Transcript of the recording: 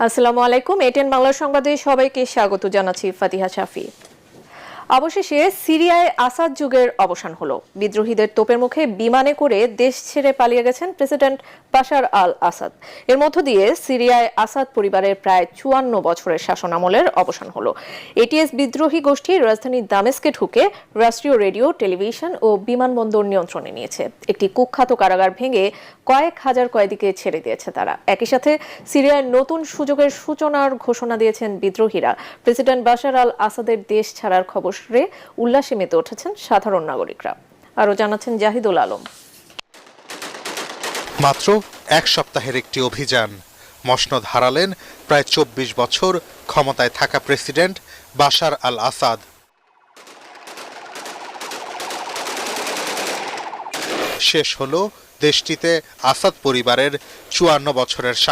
আসসালামু আলাইকুম। এটিএন বাংলা সংবাদে সবাইকে স্বাগত জানাচ্ছি ফাতিহা শাফি। অবশেষে সিরিয়ায় আসাদ যুগের অবসান হলো। বিদ্রোহীদের তোপের মুখে বিমানে করে দেশ ছেড়ে পালিয়ে গেছেন প্রেসিডেন্ট বাশার আল আসাদ। এর মধ্য দিয়ে সিরিয়ায় আসাদ পরিবারের প্রায় ৫৪ বছরের শাসনামলের অবসান হলো। এটিএস বিদ্রোহী গোষ্ঠী রাজধানী দামেস্কে ঢুকে রাষ্ট্রীয় রেডিও, টেলিভিশন ও বিমানবন্দর নিয়ন্ত্রণে নিয়েছে। একটি কুখ্যাত কারাগার ভেঙে কয়েক হাজার কয়েদিকে ছেড়ে দিয়েছে তারা। একই সাথে সিরিয়ায় নতুন সুযোগের সূচনার ঘোষণা দিয়েছেন বিদ্রোহীরা। প্রেসিডেন্ট বাশার আল আসাদের দেশ ছাড়ার খবরে উল্লাসে মেতে উঠেছেন সাধারণ নাগরিকরা। আরো জানাচ্ছেন জাহিদুল আলম। মাত্র এক সপ্তাহের একটি অভিযান মসনদ হারালেন প্রায় ২৪ বছর ক্ষমতায় থাকা প্রেসিডেন্ট বাশার আল আসাদ। শেষ হলো দেশটিতে আসাদ পরিবারের ৫৪ বছরের শাসন।